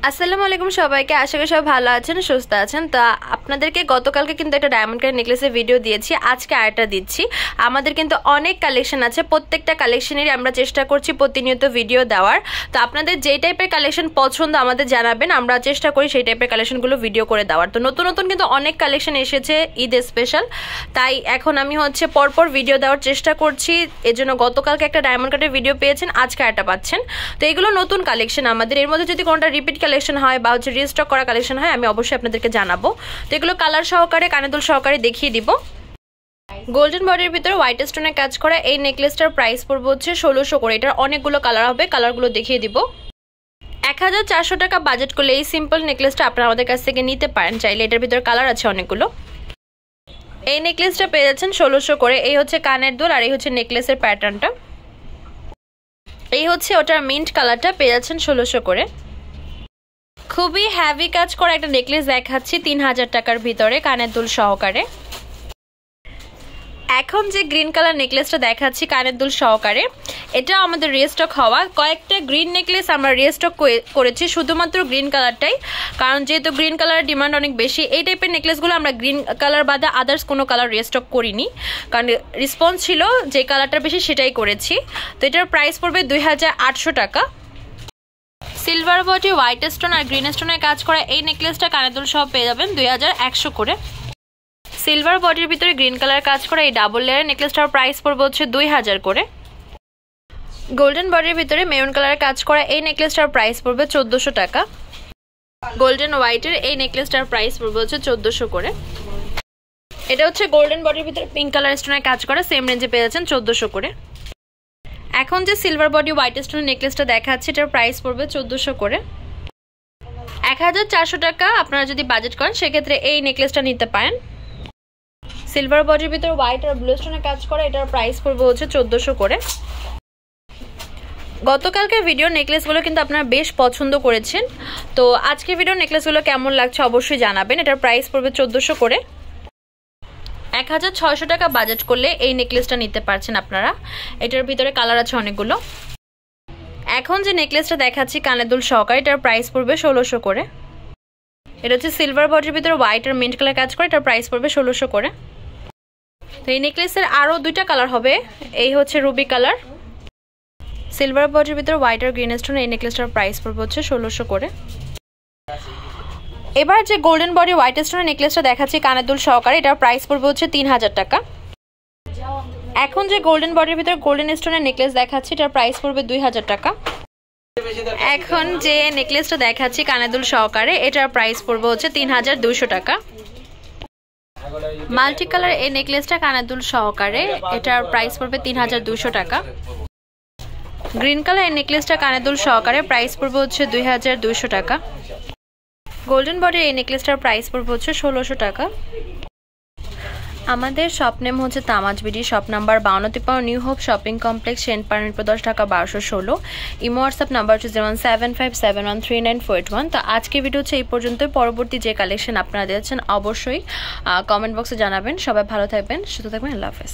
আসসালামু আলাইকুম সবাইকে, আশা করি সবাই ভালো আছেন, সুস্থ আছেন। তো আপনাদেরকে গতকালকে কিন্তু একটা ডায়মন্ড কাট নেকলেসের ভিডিও দিয়েছি, আজকে আরেকটা দিচ্ছি। আমাদের কিন্তু অনেক কালেকশন আছে, প্রত্যেকটা কালেকশনেরই আমরা চেষ্টা করছি প্রতিনিয়ত ভিডিও দেওয়ার। তো আপনাদের যেই টাইপের কালেকশন পছন্দ আমাদের জানাবেন, আমরা চেষ্টা করি সেই টাইপের কালেকশনগুলো ভিডিও করে দেওয়ার। তো নতুন নতুন কিন্তু অনেক কালেকশন এসেছে ঈদ স্পেশাল, তাই এখন আমি পরপর ভিডিও দেওয়ার চেষ্টা করছি। এজন্য গতকালকে একটা ডায়মন্ড কাটের ভিডিও পেয়েছেন, আজকে আরেকটা পাচ্ছেন। তো এগুলো নতুন কালেকশন আমাদের, এর মধ্যে যদি কোনটা রিপিট কালেকশন হয় বা রিস্টক করা কালেকশন হয় আমি অবশ্যই আপনাদেরকে জানাবো। তো এগুলো কালার সহকারে কানেদুল সহকারে দেখিয়ে দিব। গোল্ডেন বডির ভিতরে হোয়াইট স্টোনের কাজ করা এই নেকলেসটার প্রাইস পড়বে 1600 করে। এটার অনেকগুলো কালার হবে, কালারগুলো দেখিয়ে দিব। 1400 টাকা বাজেট করলে এই সিম্পল নেকলেসটা আপনারা আমাদের কাছ থেকে নিতে পারেন চাইলে। এটার ভিতরে কালার আছে অনেকগুলো। এই নেকলেসটা পেয়ে যাচ্ছেন 1600 করে। এই হচ্ছে কানের দুল আর এই হচ্ছে নেকলেসের প্যাটার্নটা। এই হচ্ছে ওটার মিন্ট কালারটা, পেয়ে যাচ্ছেন 1600 করে। খুবই হ্যাভি কাজ করা একটা নেকলেস দেখাচ্ছি 3000 টাকার ভিতরে কানের দুল সহকারে। এখন যে গ্রিন কালার নেকলেসটা দেখাচ্ছি কানের দুল সহকারে, এটা আমাদের রিস্টক হওয়া। কয়েকটা গ্রিন নেকলেস আমরা রিস্টক করেছি, শুধুমাত্র গ্রিন কালারটাই, কারণ যেহেতু গ্রিন কালারের ডিমান্ড অনেক বেশি। এই টাইপের নেকলেসগুলো আমরা গ্রিন কালার বাদে আদার্স কোনো কালার রিস্টক করিনি, কারণ রেসপন্স ছিল যে কালারটা বেশি সেটাই করেছি। তো এটার প্রাইস পড়বে 2800 টাকা। সিলভার বডি হোয়াইট স্টোন আর গ্রিন স্টোনের কাজ করা এই নেকলেসটা কানের দুল সহ পেয়ে যাবেন 2100 করে। সিলভার বডির ভিতরে গ্রিন কালার কাজ করা এই ডাবল লেয়ারের নেকলেসটার প্রাইস পড়বে 2000 করে। গোল্ডেন বডির ভিতরে মেরুন কালার কাজ করা এই নেকলেসটার প্রাইস পড়বে 1400 টাকা। গোল্ডেন হোয়াইটের এই নেকলেসটার প্রাইস পড়বে 1400 করে। এটা হচ্ছে গোল্ডেন বডির ভিতরে পিঙ্ক কালার স্টোনের কাজ করা, সেম রেঞ্জে পেয়ে যাচ্ছেন 1400 করে। এখন যে সিলভার বডি হোয়াইট স্টোনের নেকলেসটা দেখাচ্ছি এটার প্রাইস পড়বে 1400 করে। 1400 টাকা আপনারা যদি বাজেট করেন সেক্ষেত্রে এই নেকলেসটা নিতে পারেন। সিলভার বডির ভিতরে হোয়াইট আর ব্লু স্টোনের কাজ করা, এটার প্রাইস পড়বে 1400 করে। গতকালকের ভিডিও নেকলেসগুলো কিন্তু আপনারা বেশ পছন্দ করেছেন, তো আজকের ভিডিও নেকলেসগুলো কেমন লাগছে অবশ্যই জানাবেন। এটার প্রাইস পড়বে 1400 করে। 1600 টাকা বাজেট করলে এই নেকলেসটা নিতে পারছেন আপনারা। এটার ভিতরে কালার আছে অনেকগুলো। এখন যে নেকলেসটা দেখাচ্ছি কানের দুল সহকারে, এটার প্রাইস পড়বে 1600 করে। এটা হচ্ছে সিলভার বডির ভিতরে হোয়াইট আর মিন্ট কালার কাজ করে, এটার প্রাইস পড়বে 1600 করে। তো এই নেকলেসের আরও দুইটা কালার হবে। এই হচ্ছে রুবি কালার, সিলভার বডির ভিতরে হোয়াইট আর গ্রিন স্টোন। এই নেকলেসটার প্রাইস পড়বে 1600 করে। এবার যে গোল্ডেন বডি হোয়াইট স্টোনের নেকলেসটা দেখাচ্ছি কানের দুল সহকারে, এটার প্রাইস পড়বে 3000 টাকা। এখন যে গোল্ডেন বডির ভিতরে গোল্ডেন স্টোনের নেকলেস দেখাচ্ছি এটার প্রাইস পড়বে 2000 টাকা। এখন যে নেকলেসটা দেখাচ্ছি কানের দুল সহকারে, এটার প্রাইস পড়বে 3200 টাকা। মাল্টি কালার এই নেকলেসটা কানের দুল সহকারে, এটার প্রাইস পড়বে 3200 টাকা। গ্রিন কালার এই নেকলেসটা কানের দুল সহকারে, প্রাইস পড়বে 2200 টাকা। গোল্ডেন বডির এই নেকলেসটার প্রাইস পড়বে 1600 টাকা। আমাদের শপ নেম হচ্ছে তামাজ BD, shop number 5253 New Hope shopping complex, সেন্ট পারমিটপুর 10 টাকা 1216। ইমো হোয়াটসঅ্যাপ নাম্বার হচ্ছে 075713941। তো আজকে ভিডিও হচ্ছে এই পর্যন্তই। পরবর্তী যে কালেকশন আপনারা দিয়েছেন অবশ্যই কমেন্ট বক্সে জানাবেন। সবাই ভালো থাকবেন, সুস্থ থাকবেন, আল্লাহ হাফেজ।